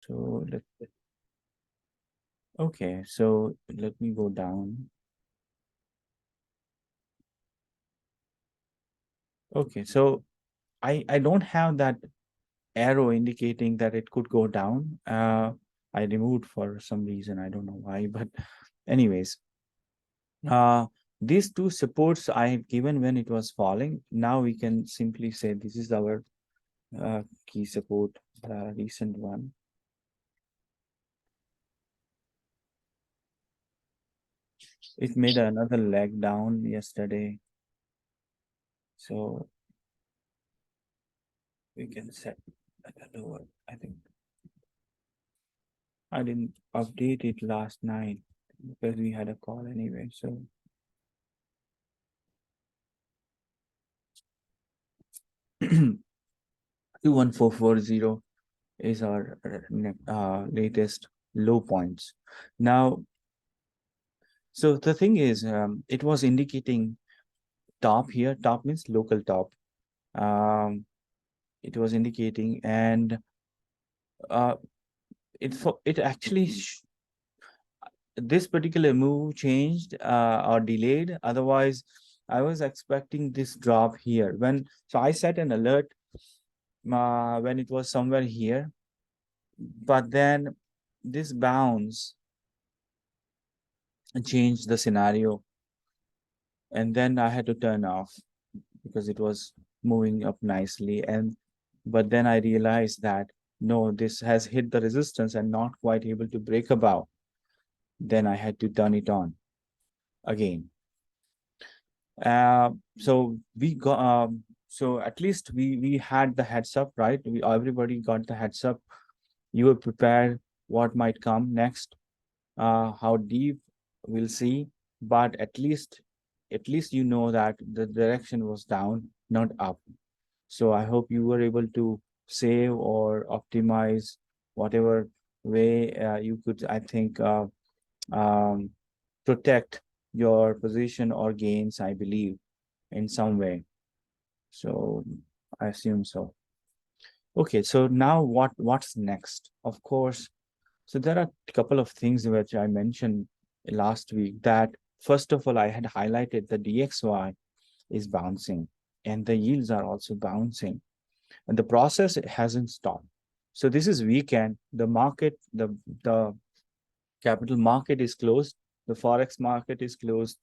So okay, so let me go down. Okay, so I don't have that arrow indicating that it could go down. I removed for some reason. I don't know why, but anyways, uh, these two supports I had given when it was falling. Now we can simply say this is our key support, the recent one. It made another leg down yesterday, so we can set a lower. I think I didn't update it last night because we had a call anyway. So 21440 is our latest low points. Now, so the thing is, it was indicating top here. Top means local top. Um, it was indicating, and uh, it actually this particular move changed or delayed. Otherwise, I was expecting this drop here. So I set an alert when it was somewhere here, but then this bounce changed the scenario, and then I had to turn off because it was moving up nicely. And but then I realized that no, this has hit the resistance and not quite able to break above. Then I had to turn it on again. So we got so at least we had the heads up, right? We everybody got the heads up. You were prepared what might come next. How deep we'll see, but at least you know that the direction was down, not up. So I hope you were able to save or optimize whatever way you could, I think, um, protect your position or gains, I believe, in some way. So I assume so. Okay, so now what's next? Of course, so there are a couple of things which I mentioned last week that first of all, I had highlighted the DXY is bouncing and the yields are also bouncing and the process hasn't stopped. So this is weekend. The capital market is closed, the forex market is closed,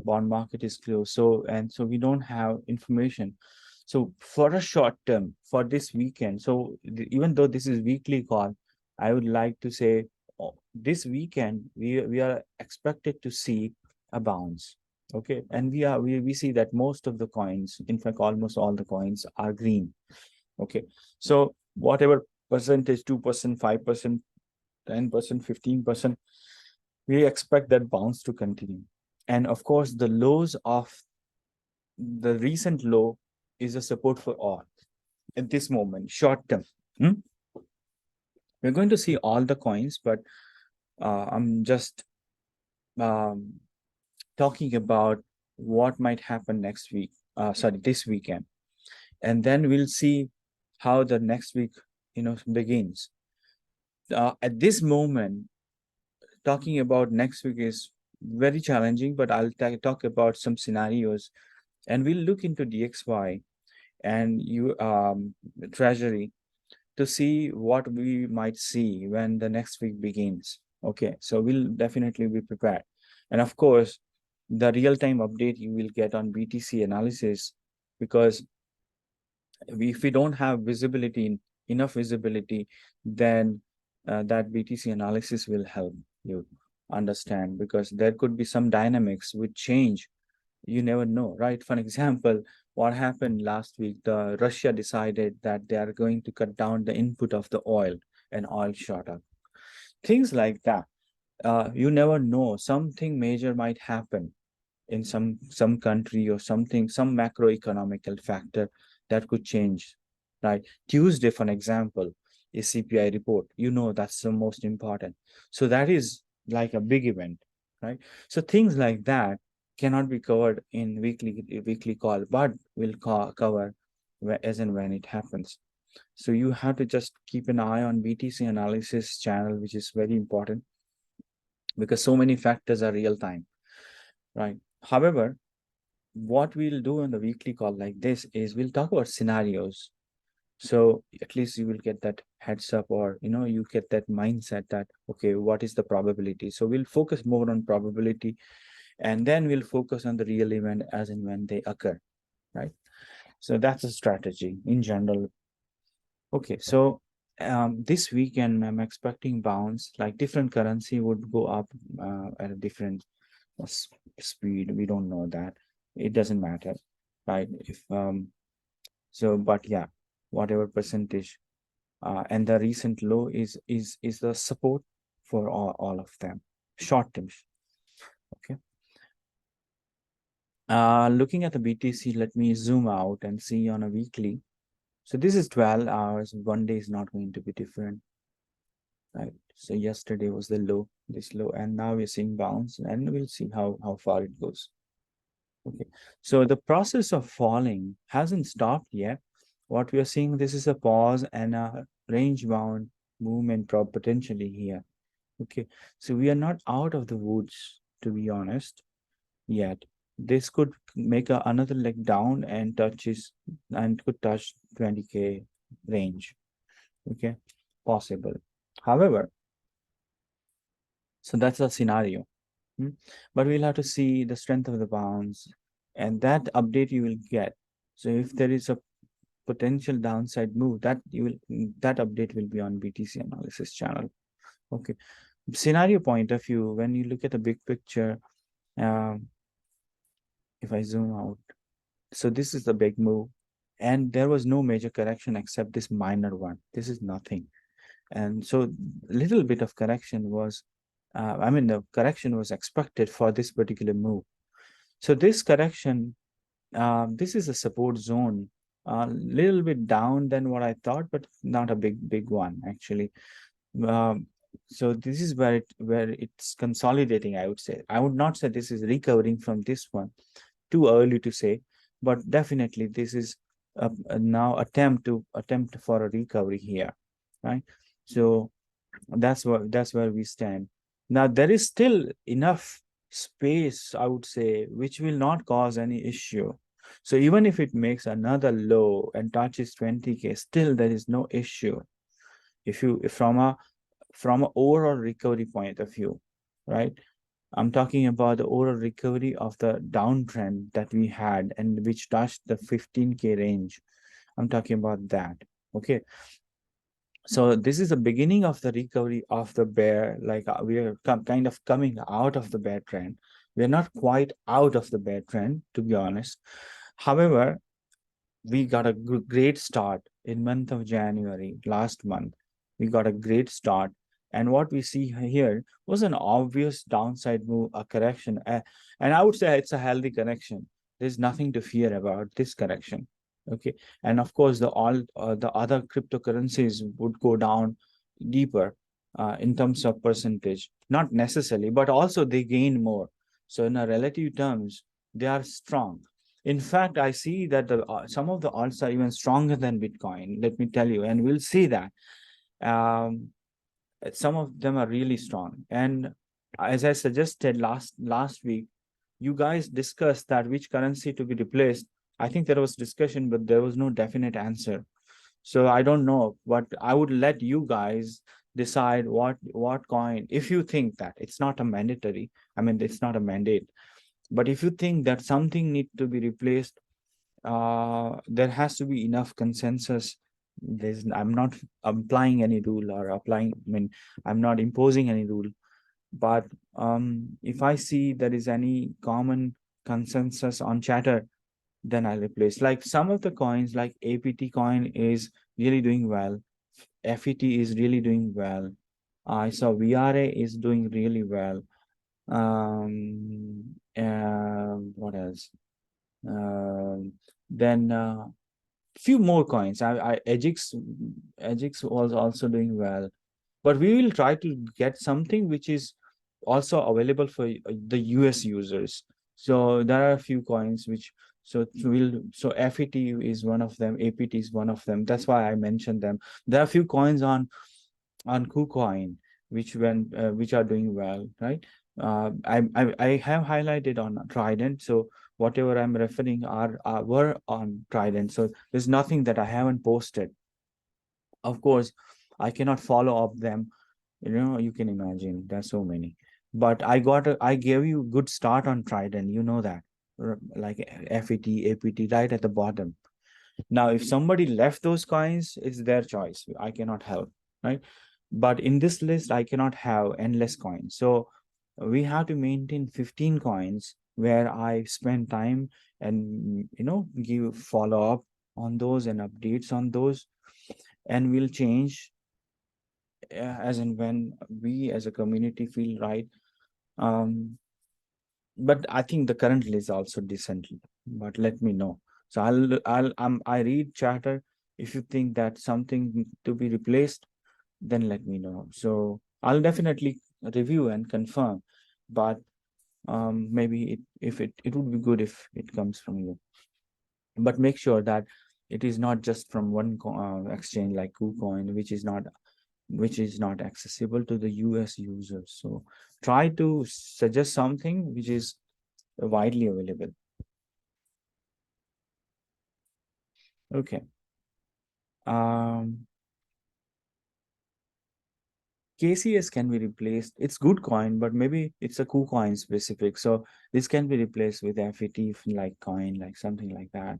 bond market is closed. So we don't have information. So for a short term, for this weekend, so even though this is weekly call, I would like to say this weekend we are expected to see a bounce. Okay, and we see that most of the coins, in fact, almost all the coins are green. Okay, so whatever percentage, 2%, 5%, 10%, 15%, we expect that bounce to continue. And of course, the lows of the recent low is a support for all at this moment, short term. Hmm? We're going to see all the coins, but I'm just um, talking about what might happen next week, sorry, this weekend. And then we'll see how the next week, begins. At this moment, talking about next week is very challenging, but I'll talk about some scenarios and we'll look into DXY and treasury to see what we might see when the next week begins. Okay, so we'll definitely be prepared. And of course, the real-time update you will get on BTC analysis, because if we don't have enough visibility, then that BTC analysis will help you understand, because there could be some dynamics which change. You never know, right? For example, what happened last week, the Russia decided that they are going to cut down the input of the oil, and oil shot up. Things like that. You never know. Something major might happen in some country or something, some macroeconomical factor that could change, right? Tuesday, for example, is CPI report. That's the most important. So that is like a big event, right? So things like that cannot be covered in weekly call, but will cover as and when it happens. So you have to just keep an eye on BTC analysis channel, which is very important because so many factors are real time, right? However, what we'll do on the weekly call like this is we'll talk about scenarios. So at least you will get that heads up, or you get that mindset that, okay, what is the probability? So we'll focus more on probability, and then we'll focus on the real event as and when they occur, right? So that's a strategy in general. Okay, so this weekend I'm expecting bounce, like different currency would go up at a different speed. We don't know that. It doesn't matter, right? If so, but yeah, whatever percentage, and the recent low is the support for all of them, short term. Okay. Looking at the BTC, let me zoom out and see on a weekly. So this is 12 hours. One day is not going to be different, right? So yesterday was the low, this low, and now we're seeing bounce, and we'll see how far it goes. Okay, so the process of falling hasn't stopped yet. What we are seeing, this is a pause and a range bound movement potentially here. Okay, so we are not out of the woods, to be honest, yet. This could make another leg down and could touch 20K range. Okay, possible. However, so that's a scenario. But we'll have to see the strength of the bounce, and that update you will get. So if there is a potential downside move, that update will be on BTC analysis channel. Okay, scenario point of view, when you look at the big picture, if I zoom out, so this is the big move, and there was no major correction except this minor one. This is nothing, and so little bit of correction was, the correction was expected for this particular move. So this correction, this is a support zone, a little bit down than what I thought, but not a big one actually. So this is where it's consolidating, I would say. I would not say this is recovering from this one. Too early to say, but definitely this is now attempt for a recovery here, right? So that's where we stand. Now there is still enough space, I would say, which will not cause any issue. So even if it makes another low and touches 20K, still there is no issue. If from a overall recovery point of view, right? I'm talking about the overall recovery of the downtrend that we had and which touched the 15K range. I'm talking about that. Okay. So this is the beginning of the recovery of the bear. Like we are kind of coming out of the bear trend. We're not quite out of the bear trend, to be honest. However, we got a great start in month of January, last month. We got a great start. And what we see here was an obvious downside move, a correction. And I would say it's a healthy correction. There's nothing to fear about this correction. Okay. And of course, the other cryptocurrencies would go down deeper in terms of percentage. Not necessarily, but also they gain more. So in a relative terms, they are strong. In fact, I see that some of the alts are even stronger than Bitcoin. Let me tell you, and we'll see that. Some of them are really strong. And as I suggested last week, you guys discussed that which currency to be replaced. I think there was discussion, but there was no definite answer. So I don't know, but I would let you guys decide what coin, if you think that it's not a mandatory. I mean, it's not a mandate. But if you think that something needs to be replaced, there has to be enough consensus. I'm not applying any rule or I'm not imposing any rule. But if I see there is any common consensus on chatter, then I'll replace. Like some of the coins, like APT coin is really doing well. FET is really doing well. I saw VRA is doing really well. What else? Then few more coins. Edgix was also doing well, but we will try to get something which is also available for the US users. So there are a few coins which So FET is one of them, APT is one of them. That's why I mentioned them. There are a few coins on KuCoin which are doing well, right? I have highlighted on Trident, so whatever I'm referring were on Trident. So there's nothing that I haven't posted. Of course, I cannot follow up them. You can imagine there's so many. But I gave you a good start on Trident. You know that, like FET, APT, right at the bottom. Now, if somebody left those coins, it's their choice. I cannot help, right? But in this list, I cannot have endless coins. So we have to maintain 15 coins where I spend time and give follow up on those and updates on those, and we'll change as and when we as a community feel right. Um, but I think the current list also decent. But let me know. So I read chatter. If you think that something to be replaced, then let me know. So I'll definitely review and confirm. But maybe it would be good if it comes from you. But make sure that it is not just from one exchange like KuCoin, which is not accessible to the US users. So try to suggest something which is widely available. Okay. KCS can be replaced. It's good coin, but maybe it's a KuCoin specific. So this can be replaced with FET like coin, like something like that,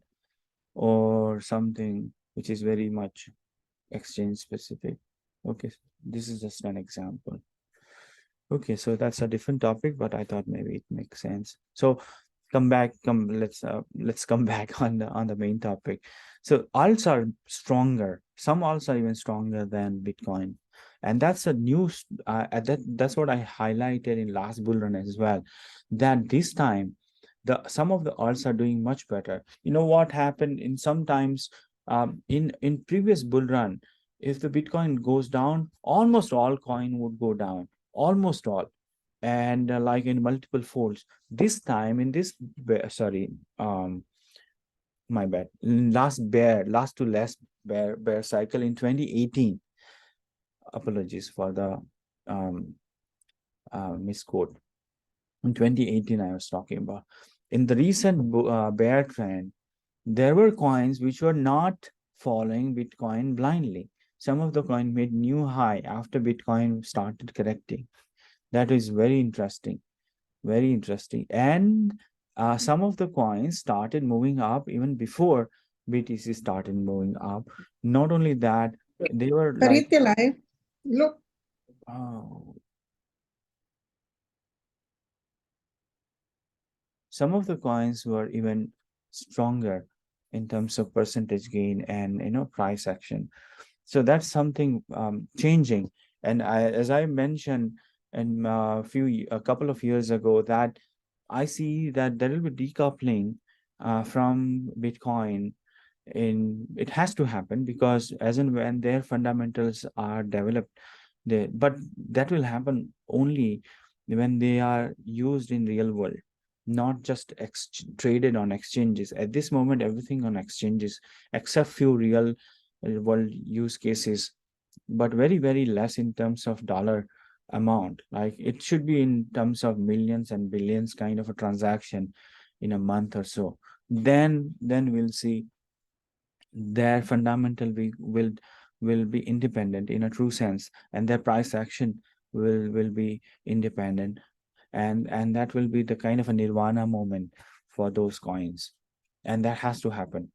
or something which is very much exchange specific. Okay, this is just an example. Okay, so that's a different topic, but I thought maybe it makes sense. So let's come back on the main topic. So alts are stronger. Some alts are even stronger than Bitcoin, and that's a news. That's what I highlighted in last bull run as well. That this time, some of the alts are doing much better. You know what happened in sometimes in previous bull run, if the Bitcoin goes down, almost all coin would go down, almost all, and like in multiple folds. This time in this sorry, my bad, last to last bear cycle in 2018, apologies for the um misquote, in 2018 I was talking about. In the recent bear trend, there were coins which were not following Bitcoin blindly. Some of the coin made new high after Bitcoin started correcting. That is very interesting. Very interesting. And some of the coins started moving up even before BTC started moving up. Not only that, they were like, Farid live. Look, oh, some of the coins were even stronger in terms of percentage gain and price action. So that's something changing. And as I mentioned in a couple of years ago, that I see that there will be decoupling from Bitcoin. It has to happen because as and when their fundamentals are developed, but that will happen only when they are used in real world, not just traded on exchanges. At this moment, everything on exchanges except few real world use cases, but very, very less in terms of dollar amount. Like it should be in terms of millions and billions kind of a transaction in a month or so. Then we'll see their fundamental will be independent in a true sense, and their price action will be independent, and that will be the kind of a nirvana moment for those coins, and that has to happen.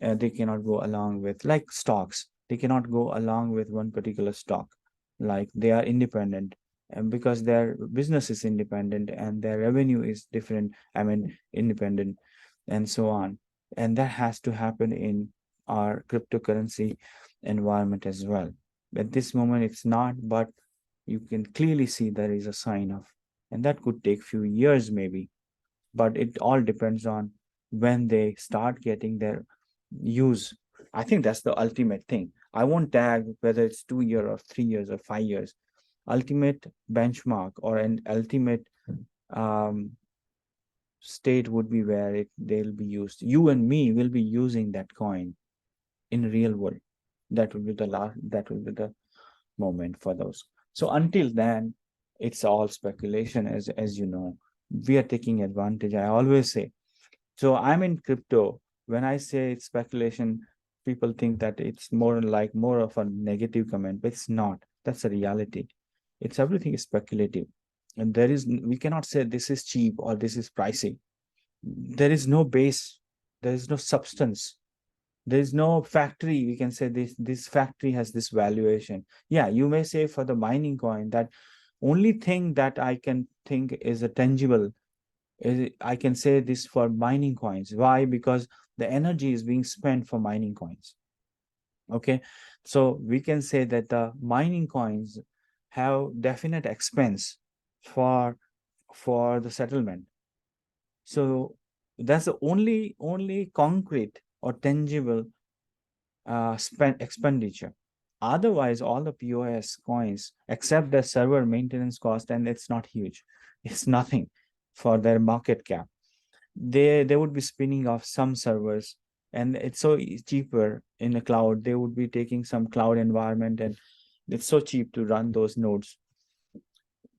They cannot go along with, like stocks, they cannot go along with one particular stock. Like they are independent, and because their business is independent and their revenue is different, I mean independent, and so on. And that has to happen in our cryptocurrency environment as well. At this moment it's not, but you can clearly see there is a sign of, and that could take few years maybe, but it all depends on when they start getting their use. I think that's the ultimate thing. I won't tag whether it's 2 years or 3 years or 5 years. Ultimate benchmark or an ultimate um, state would be where they'll be used. You and me will be using that coin in real world. That will be the last. That will be the moment for those. So until then, it's all speculation, as you know. We are taking advantage. I always say. So I'm in crypto. When I say it's speculation, people think that it's more of a negative comment, but it's not. That's a reality. It's everything is speculative. And we cannot say this is cheap or this is pricey. There is no base, there is no substance, there is no factory. We can say this factory has this valuation. Yeah, you may say for the mining coin that only thing that I can think is a tangible is I can say this for mining coins. Why? Because the energy is being spent for mining coins. Okay, so we can say that the mining coins have definite expense for the settlement. So that's the only concrete or tangible spend expenditure. Otherwise, all the POS coins, except the server maintenance cost, and it's not huge, it's nothing for their market cap. They would be spinning off some servers, and it's so cheaper in the cloud. They would be taking some cloud environment, and it's so cheap to run those nodes.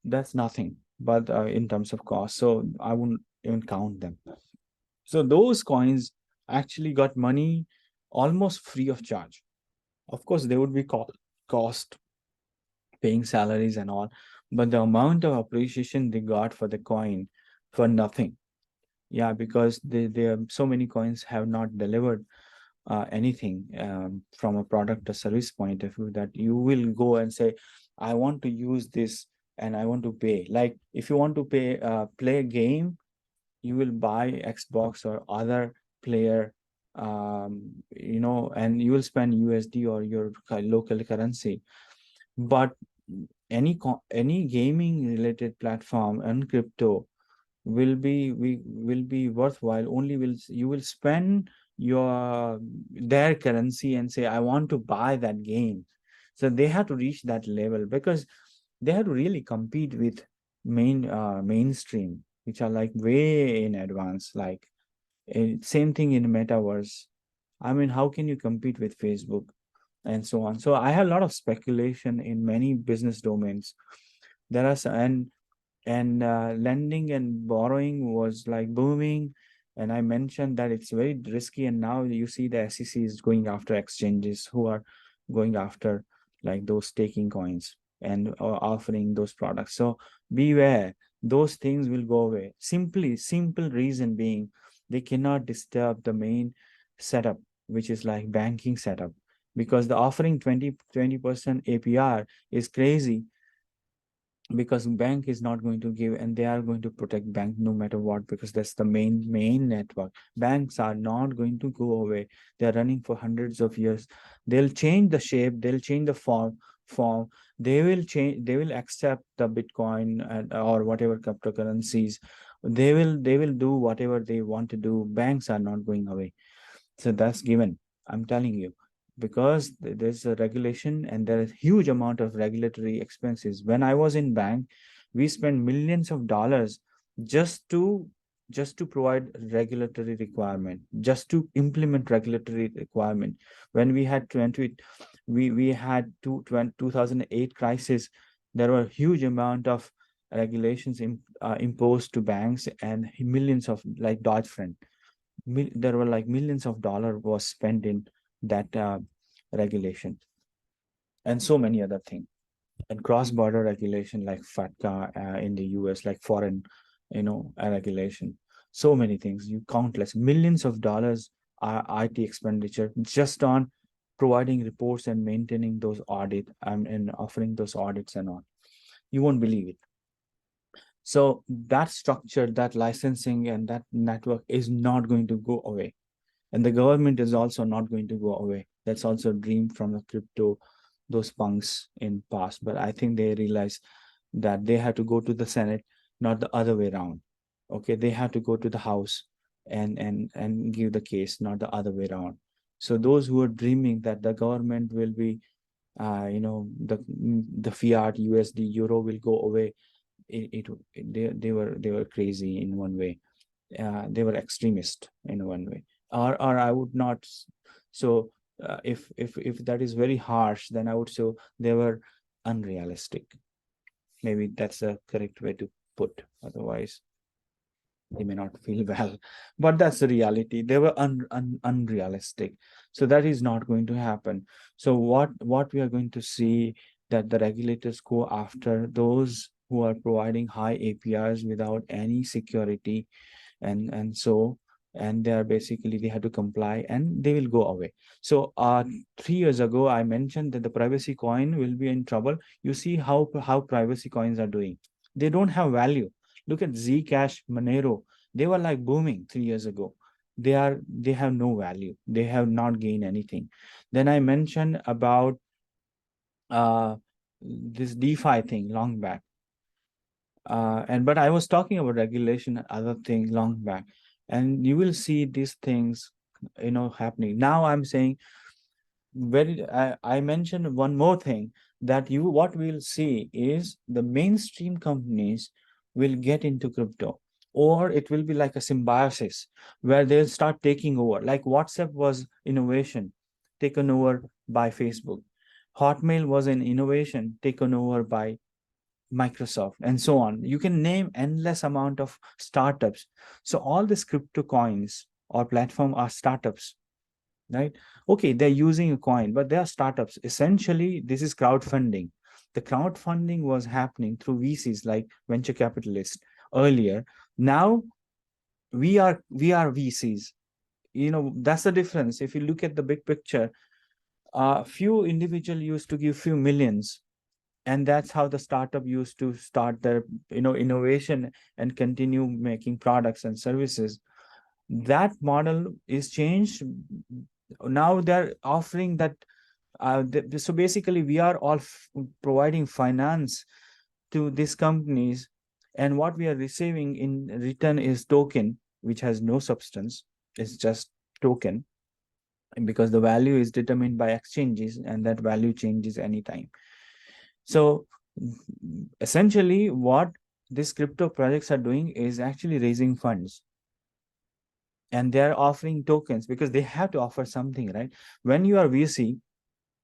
That's nothing, but in terms of cost, so I wouldn't even count them. So those coins actually got money almost free of charge. Of course, they would be cost paying salaries and all, but the amount of appreciation they got for the coin for nothing. Yeah, because there so many coins have not delivered anything from a product or service point of view that you will go and say, I want to use this and I want to pay. Like if you want to play a game, you will buy Xbox or other player, and you will spend USD or your local currency. But any gaming related platform and crypto will be worthwhile only will you will spend their currency and say I want to buy that game. So they have to reach that level because they have to really compete with mainstream, which are like way in advance, like same thing in metaverse. I mean, how can you compete with Facebook and so on? So I have a lot of speculation in many business domains. There are and lending and borrowing was like booming, and I mentioned that it's very risky, and now you see the SEC is going after exchanges who are going after like those staking coins and offering those products. So beware, those things will go away. Simple reason being they cannot disturb the main setup, which is like banking setup, because the offering 20% APR is crazy, because bank is not going to give, and they are going to protect bank no matter what, because that's the main network. Banks are not going to go away. They're running for hundreds of years. They'll change the shape, they'll change the form. They will accept the Bitcoin or whatever cryptocurrencies. They will do whatever they want to do. Banks are not going away. So that's given, I'm telling you, because there's a regulation and there is huge amount of regulatory expenses. When I was in bank, we spent millions of dollars just to provide regulatory requirement, just to implement regulatory requirement. When we had 20, we had 2008 crisis, there were huge amount of regulations imposed to banks, and millions of like Dodd-Frank, there were like millions of dollars was spent in that regulation, and so many other things, and cross-border regulation like FATCA in the US, like foreign regulation. So many things, you countless millions of dollars are IT expenditure just on providing reports and maintaining those audit and offering those audits and all. You won't believe it. So that structure, that licensing and that network is not going to go away, and the government is also not going to go away. That's also a dream from the crypto, those punks in past. But I think they realize that they have to go to the Senate, not the other way around. Okay, they have to go to the House and give the case, not the other way around. So those who are dreaming that the government will be, the fiat USD euro will go away, they were crazy in one way. they were extremist in one way, or I would not. So if that is very harsh, then I would say they were unrealistic. Maybe that's the correct way to put. Otherwise, they may not feel well, but that's the reality. They were unrealistic. So that is not going to happen. So what we are going to see, that the regulators go after those who are providing high APIs without any security, and they are basically, they have to comply and they will go away. So 3 years ago I mentioned that the privacy coin will be in trouble. You see how privacy coins are doing. They don't have value. Look at Zcash, Monero. They were like booming 3 years ago. They have no value. They have not gained anything. Then I mentioned about this DeFi thing long back. But I was talking about regulation and other things long back, and you will see these things, happening. Now I'm saying, I mentioned one more thing, that what we'll see is the mainstream companies will get into crypto, or it will be like a symbiosis where they'll start taking over. Like WhatsApp was innovation taken over by Facebook. Hotmail was an innovation taken over by Microsoft, and so on. You can name endless amount of startups. So all these crypto coins or platform are startups, right? Okay, they're using a coin, but they are startups. Essentially, this is crowdfunding. The crowdfunding was happening through VCs, like venture capitalists earlier. Now we are VCs. That's the difference. If you look at the big picture, few individual used to give few millions, and that's how the startup used to start their innovation and continue making products and services. That model is changed. Now they're offering that, so basically we are all providing finance to these companies, and what we are receiving in return is token, which has no substance. It's just token, because the value is determined by exchanges, and that value changes anytime. So essentially what these crypto projects are doing is actually raising funds, and they're offering tokens because they have to offer something, right? When you are VC,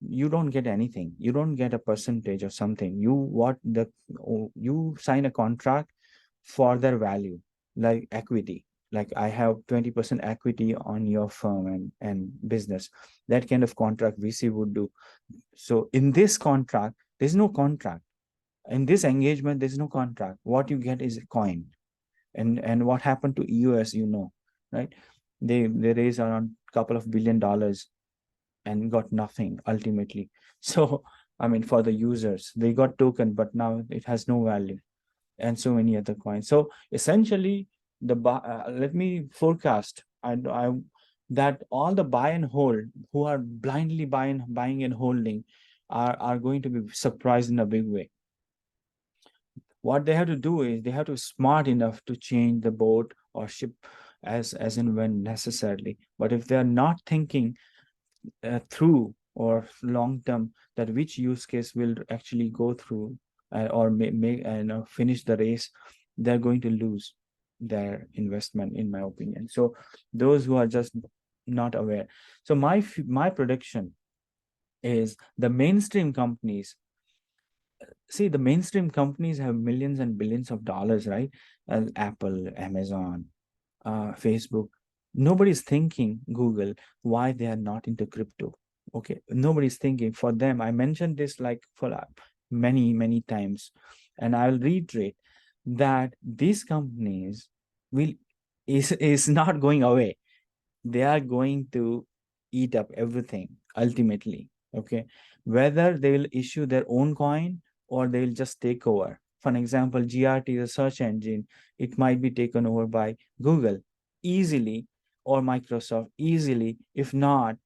you don't get anything. You don't get a percentage or something. You sign a contract for their value, like equity. Like, I have 20% equity on your firm and business. That kind of contract VC would do. So in this contract, there's no contract. In this engagement, there's no contract. What you get is a coin. And what happened to EOS, right? They raised around a couple of $1 billion and got nothing ultimately. So I mean, for the users, they got token, but now it has no value, and so many other coins. So essentially, let me forecast. That all the buy and hold, who are blindly buying and holding, are going to be surprised in a big way. What they have to do is they have to be smart enough to change the boat or ship as and when necessarily. But if they are not thinking through or long term, that which use case will actually go through, or may finish the race, they're going to lose their investment, in my opinion. So those who are just not aware. So my prediction is the mainstream companies. See, the mainstream companies have millions and billions of dollars, right? Apple, Amazon, Facebook. Nobody's thinking, Google, why they are not into crypto. Okay, nobody's thinking. For them, I mentioned this like for many times, and I'll reiterate that these companies will is not going away. They are going to eat up everything ultimately. Okay, whether they will issue their own coin or they will just take over. For an example, GRT, the search engine, it might be taken over by Google easily, or Microsoft easily. If not,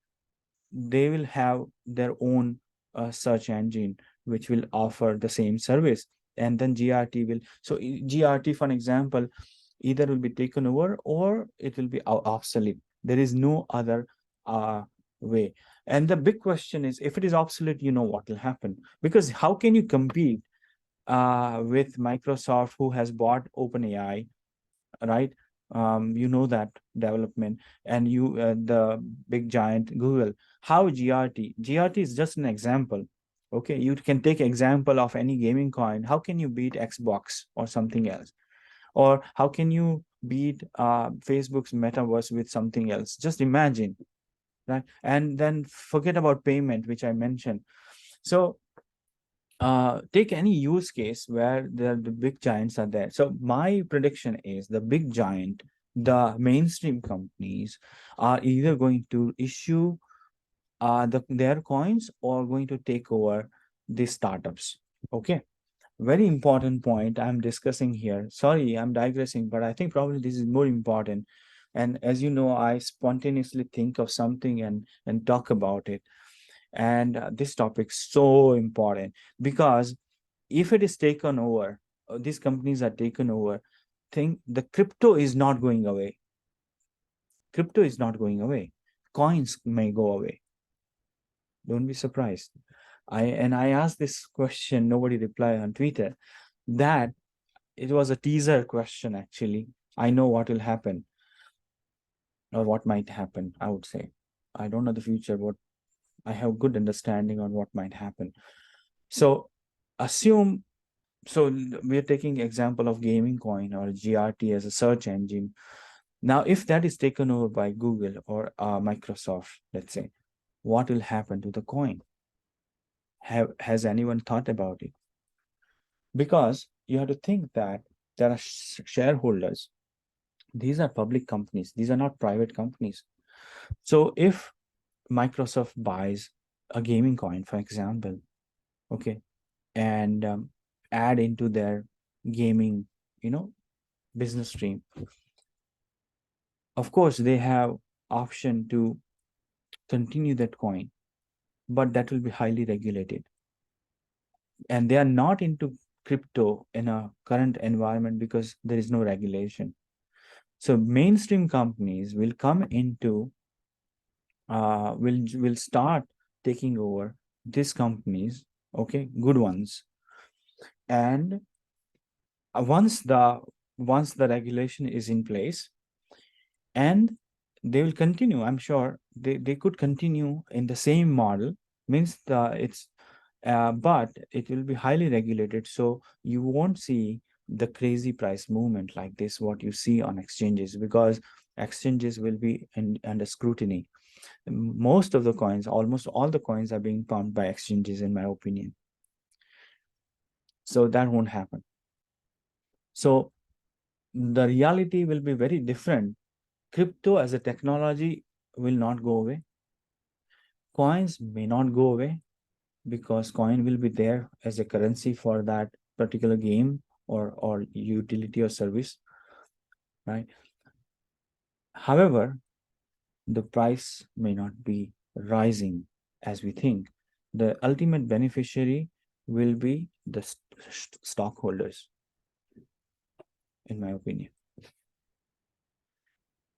they will have their own search engine which will offer the same service, and then GRT will. So GRT, for an example, either will be taken over or it will be obsolete. There is no other way. And the big question is, if it is obsolete, what will happen? Because how can you compete with Microsoft, who has bought OpenAI, right? you know that development, and you the big giant Google. How GRT is just an example. Okay, you can take example of any gaming coin. How can you beat Xbox or something else? Or how can you beat Facebook's metaverse with something else? Just imagine, right? And then forget about payment, which I mentioned. So take any use case where the big giants are there. So my prediction is the big giant, the mainstream companies are either going to issue their coins or going to take over the startups. Okay, very important point I'm discussing here. Sorry, I'm digressing, but I think probably this is more important. And as you know, I spontaneously think of something and talk about it. And this topic is so important because if it is taken over, these companies are taken over, think the crypto is not going away. Crypto is not going away. Coins may go away. Don't be surprised. I asked this question, nobody replied on Twitter. That it was a teaser question actually. I know what will happen or what might happen, I would say. I don't know the future, but I have good understanding on what might happen. So assume, so we're taking example of gaming coin or GRT as a search engine. Now, if that is taken over by Google or Microsoft, let's say, what will happen to the coin? Has anyone thought about it? Because you have to think that there are shareholders. These are public companies. These are not private companies. So if Microsoft buys a gaming coin, for example, okay, and add into their gaming, business stream, of course they have option to continue that coin, but that will be highly regulated, and they are not into crypto in a current environment because there is no regulation. So mainstream companies will come into will start taking over these companies, okay, good ones. And once the regulation is in place, and they will continue, I'm sure they could continue in the same model, means it's but it will be highly regulated, so you won't see the crazy price movement like this what you see on exchanges, because exchanges will be under scrutiny. Most of the coins, almost all the coins, are being pumped by exchanges, in my opinion. So that won't happen. So the reality will be very different. Crypto as a technology will not go away. Coins may not go away because coin will be there as a currency for that particular game or utility or service, right? However, the price may not be rising as we think. The ultimate beneficiary will be the stockholders, in my opinion.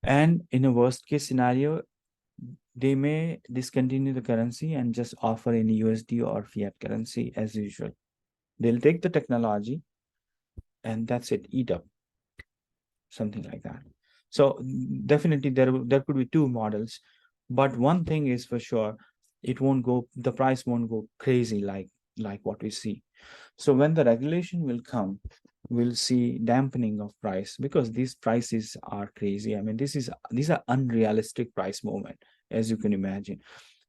And in a worst case scenario, they may discontinue the currency and just offer any USD or fiat currency as usual. They'll take the technology and that's it, eat up, something like that. So definitely there could be two models, but one thing is for sure, the price won't go crazy like what we see. So when the regulation will come, we'll see dampening of price because these prices are crazy. I mean, these are unrealistic price movement, as you can imagine.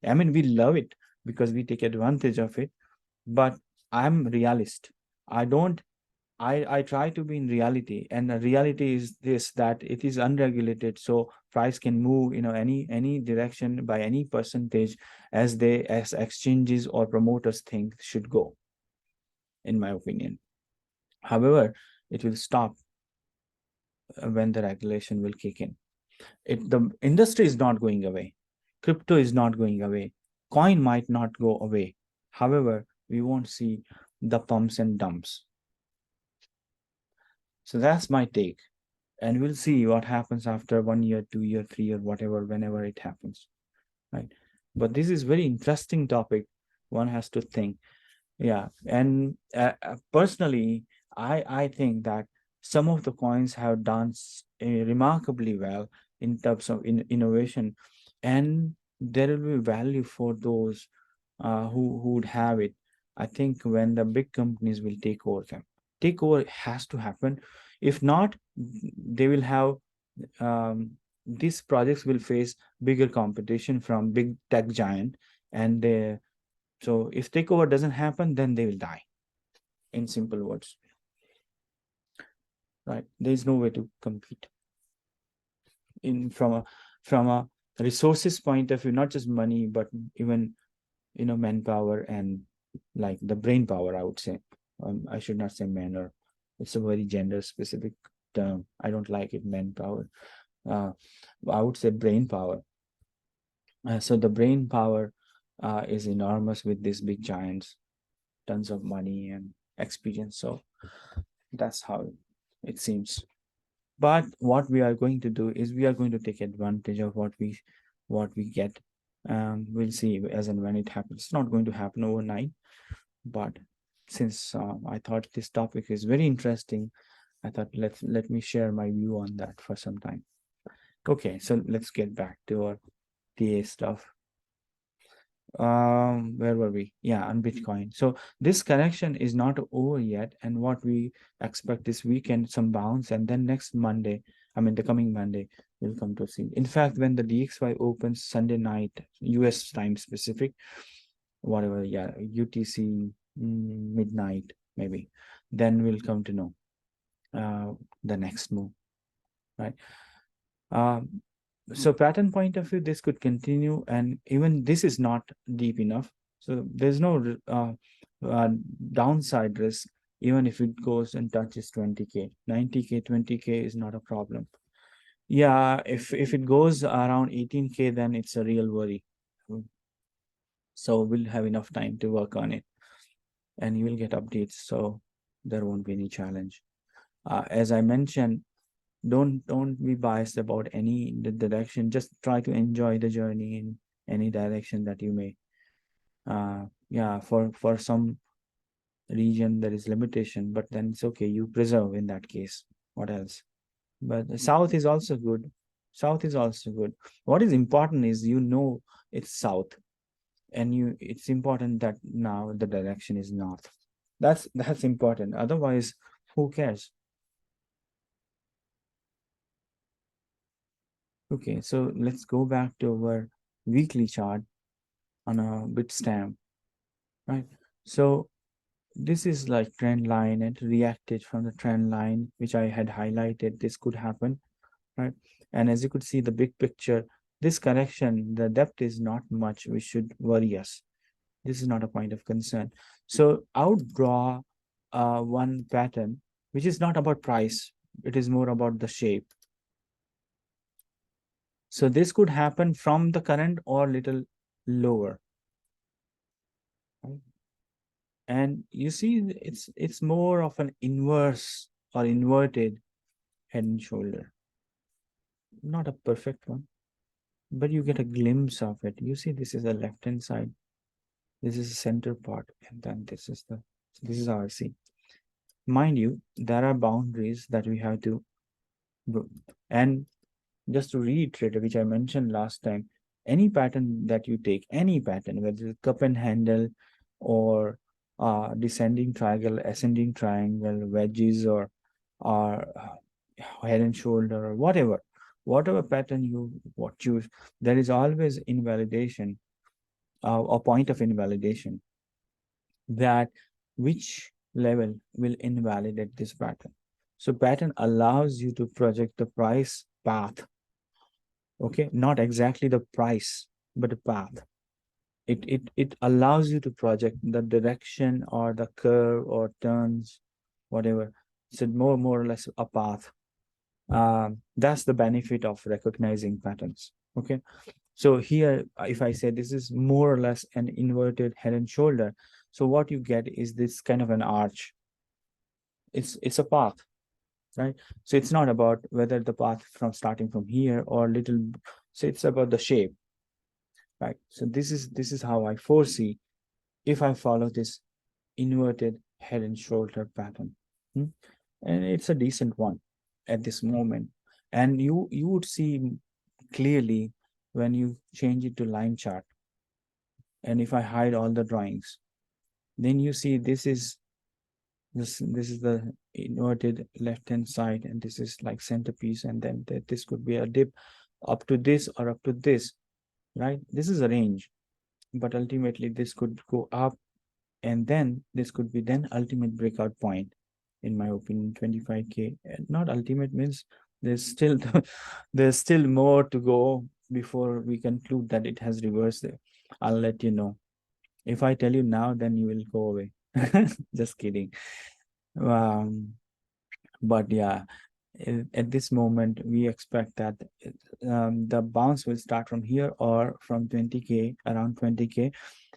I mean, we love it because we take advantage of it, but I'm realist. I don't I try to be in reality, and the reality is this, that it is unregulated, so price can move, any direction by any percentage as exchanges or promoters think should go, in my opinion. However, it will stop when the regulation will kick in. The industry is not going away. Crypto is not going away. Coin might not go away. However, we won't see the pumps and dumps. So that's my take. And we'll see what happens after 1 year, 2 year, 3 year, whatever, whenever it happens. Right. But this is very interesting topic. One has to think. Yeah. And personally, I think that some of the coins have done remarkably well in terms of innovation, and there will be value for those who would have it. I think when the big companies will take over them, takeover has to happen. If not, they will have these projects will face bigger competition from big tech giant, and so if takeover doesn't happen, then they will die. In simple words, right? There is no way to compete in from a resources point of view, not just money, but even manpower and like the brain power. I would say, I should not say man, or it's a very gender specific term. I don't like it, manpower. Uh, I would say brain power. So the brain power is enormous with these big giants, tons of money and experience. So that's how it seems. But what we are going to do is we are going to take advantage of what we get. We'll see as and when it happens. It's not going to happen overnight, but since I thought this topic is very interesting, I thought let me share my view on that for some time. Okay, so let's get back to our TA stuff. Where were we? Yeah, on Bitcoin. So this correction is not over yet, and what we expect this weekend some bounce, and then next Monday, I mean the coming Monday, we'll come to see. In fact, when the DXY opens Sunday night, US time specific, whatever, yeah, UTC midnight maybe, then we'll come to know the next move, right? Um, so pattern point of view, this could continue, and even this is not deep enough. So there's no uh, downside risk, even if it goes and touches 20K, 90K, 20K is not a problem. Yeah, if it goes around 18K, then it's a real worry. So we'll have enough time to work on it, and you will get updates. So there won't be any challenge. As I mentioned, don't be biased about any direction. Just try to enjoy the journey in any direction that you may. Yeah, for some region there is limitation, but then it's okay, you preserve in that case. What else? But the south is also good. South is also good. What is important is it's south, and it's important that now the direction is north. That's important. Otherwise, who cares? Okay, so let's go back to our weekly chart on a Bitstamp, right? So this is like trend line, and reacted from the trend line, which I had highlighted. This could happen, right? And as you could see, the big picture, this correction, the depth is not much, which should worry us. This is not a point of concern. So I would draw one pattern, which is not about price. It is more about the shape. So this could happen from the current or little lower. Right? And you see, it's more of an inverse or inverted head and shoulder. Not a perfect one, but you get a glimpse of it. You see, this is the left hand side. This is the center part, and then this is how I see. Mind you, there are boundaries that we have to go. And just to reiterate, which I mentioned last time, any pattern that you take, any pattern, whether it's cup and handle or descending triangle, ascending triangle, wedges, or head and shoulder, or whatever pattern you choose, there is always invalidation, a point of invalidation, that which level will invalidate this pattern. So pattern allows you to project the price path. Okay, not exactly the price, but the path. It allows you to project the direction or the curve or turns, whatever. So more or less a path. That's the benefit of recognizing patterns. Okay, so here, if I say this is more or less an inverted head and shoulder, so what you get is this kind of an arch. It's a path, right? So it's not about whether the path from starting from here or little. So it's about the shape, right? So this is how I foresee if I follow this inverted head and shoulder pattern. Hmm? and it's a decent one at this moment. And you would see clearly when you change it to line chart. And if I hide all the drawings, then you see this is the inverted left hand side, and this is like centerpiece, and then this could be a dip up to this or up to this, right? This is a range, but ultimately this could go up, and then this could be then ultimate breakout point, in my opinion. 25K, not ultimate means there's still there's still more to go before we conclude that it has reversed. I'll let you know. If I tell you now, then you will go away. Just kidding. um but yeah, at this moment we expect that the bounce will start from here or from 20K, around 20K,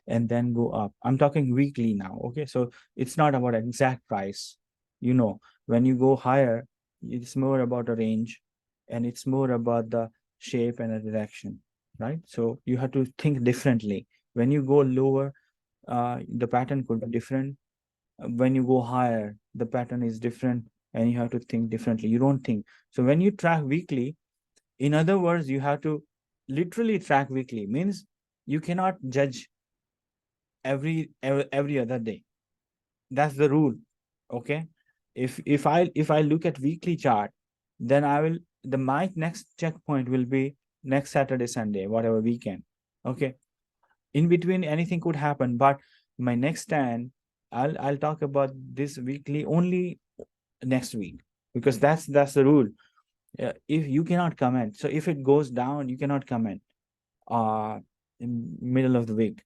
and then go up. I'm talking weekly now. Okay, so it's not about exact price. When you go higher, it's more about a range, and it's more about the shape and a direction, right? So you have to think differently. When you go lower, the pattern could be different. When you go higher, the pattern is different, and you have to think differently. You don't think. So when you track weekly, in other words, you have to literally track weekly. Means you cannot judge every other day. That's the rule. Okay. If I look at weekly chart, then I will the my next checkpoint will be next Saturday, Sunday, whatever weekend. Okay. In between, anything could happen, but my next stand, I'll talk about this weekly only next week, because that's the rule. If you cannot comment, so if it goes down, you cannot comment in middle of the week,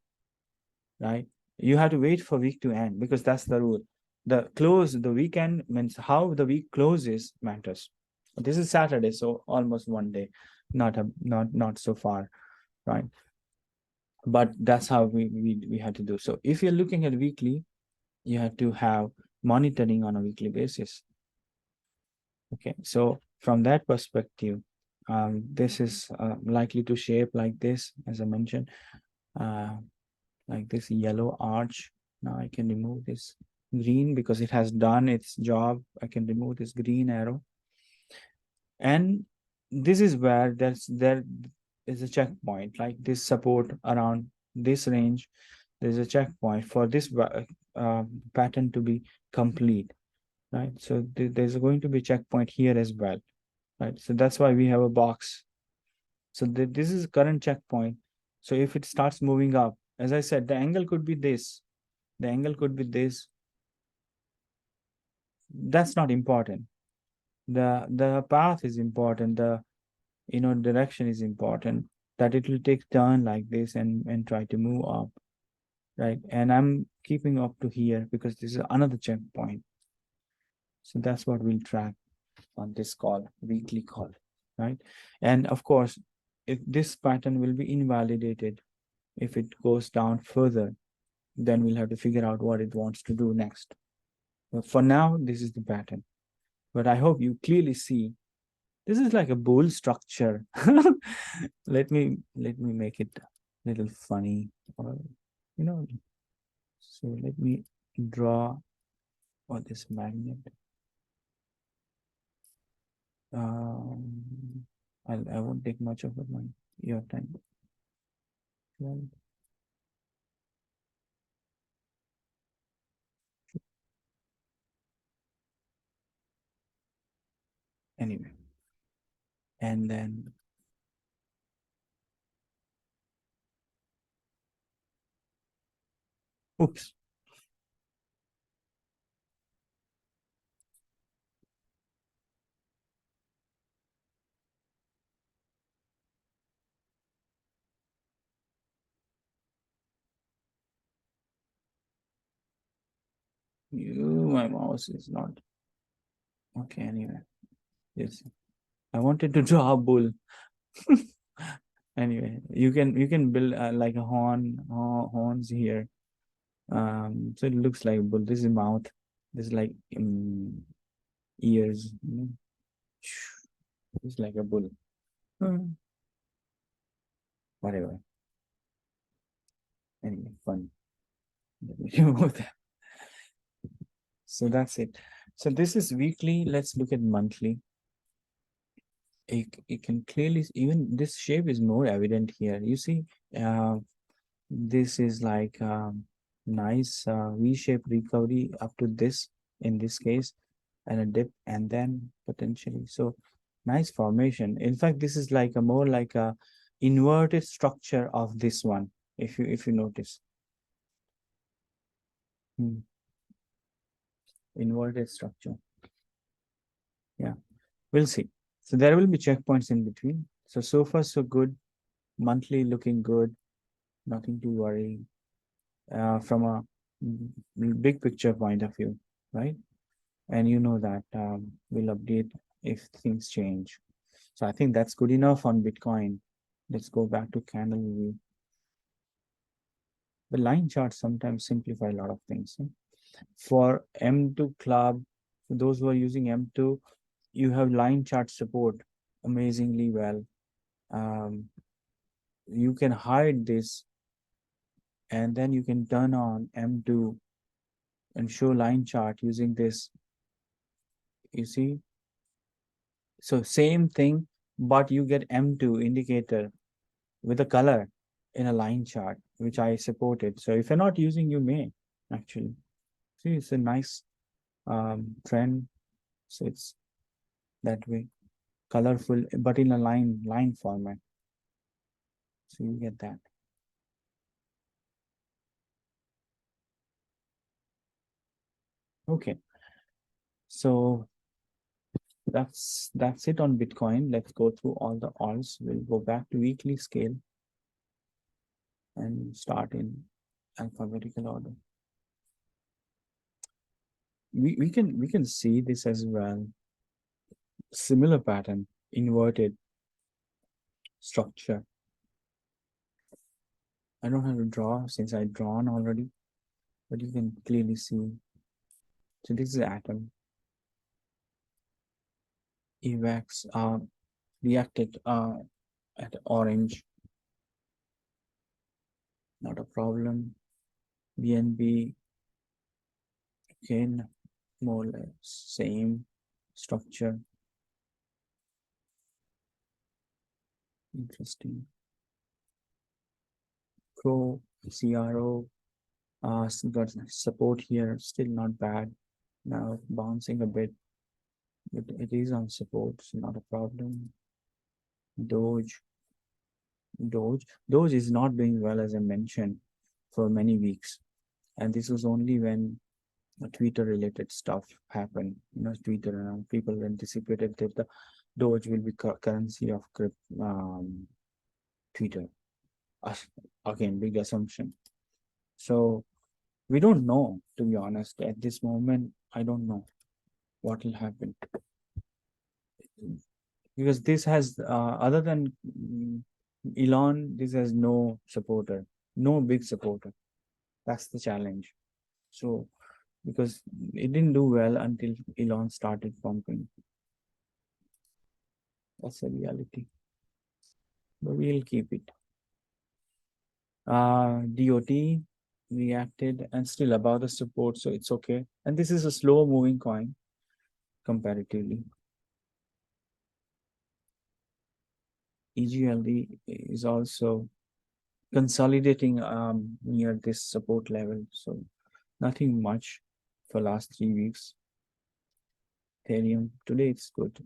right? You have to wait for week to end, because that's the rule. The weekend means how the week closes matters. This is Saturday, so almost one day, not so far, right? But that's how we had to do. So if you're looking at weekly, you have to have monitoring on a weekly basis. Okay, so from that perspective, this is likely to shape like this, as I mentioned, uh, like this yellow arch. Now I can remove this green because it has done its job. I can remove this green arrow. And this is where there is a checkpoint, like this support around this range. There's a checkpoint for this pattern to be complete, right? So there's going to be a checkpoint here as well, right? So that's why we have a box. So this is current checkpoint. So if it starts moving up, as I said, the angle could be this, the angle could be this. That's not important. The path is important. The direction is important. That it will take turn like this and try to move up, right? And I'm keeping up to here because this is another checkpoint. So that's what we'll track on this call, weekly call, right? And of course, if this pattern will be invalidated, if it goes down further, then we'll have to figure out what it wants to do next. But for now, this is the pattern. But I hope you clearly see this is like a bull structure. Let me make it a little funny, or you know. So let me draw on this magnet. I won't take much of your time. Well, anyway, and then oops. My mouse is not okay. Anyway, yes, I wanted to draw a bull. Anyway, you can build like a horns here. So it looks like a bull. This is mouth. This is like ears. It's like a bull. Whatever. Anyway, fun. Let me remove that. So that's it. So this is weekly. Let's look at monthly. It can clearly, even this shape is more evident here. You see, uh, this is like nice V-shaped recovery up to this in this case, and a dip, and then potentially so nice formation. In fact, this is like a more like a inverted structure of this one. If you notice, hmm, inverted structure. Yeah, we'll see. So there will be checkpoints in between. So far so good. Monthly looking good. Nothing to worry from a big picture point of view, right? And you know that we'll update if things change. So I think that's good enough on Bitcoin. Let's go back to candle review. The line charts sometimes simplify a lot of things. For M2 club, for those who are using M2, you have line chart support amazingly well. Um, you can hide this and then you can turn on M2 and show line chart using this. You see, so same thing, but you get M2 indicator with a color in a line chart, which I supported. So if you're not using, you may actually. See, it's a nice trend. So it's that way, colorful, but in a line format. So you get that. Okay. So that's it on Bitcoin. Let's go through all the alts. We'll go back to weekly scale and start in alphabetical order. We can see this as well. Similar pattern, inverted structure. I don't have to draw since I've drawn already, but you can clearly see. So this is atom. EVAX reacted at orange. Not a problem. BNB again, more or less same structure. Interesting. CRO got support here, still not bad. Now bouncing a bit, but it is on support, so not a problem. Doge, Doge is not doing well as I mentioned for many weeks, and this was only when Twitter related stuff happened. Twitter and people anticipated that the Doge will be currency of Twitter. Again, big assumption. So we don't know, to be honest. At this moment, I don't know what will happen because this has, other than Elon, this has no supporter, no big supporter. That's the challenge. So because it didn't do well until Elon started pumping. That's a reality. But we'll keep it. DOT reacted and still above the support, so it's okay. And this is a slow moving coin comparatively. EGLD is also consolidating near this support level, so nothing much for last 3 weeks. Ethereum today it's good.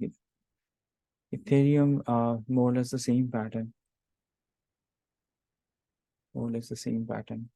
Ethereum more or less the same pattern. More or less the same pattern.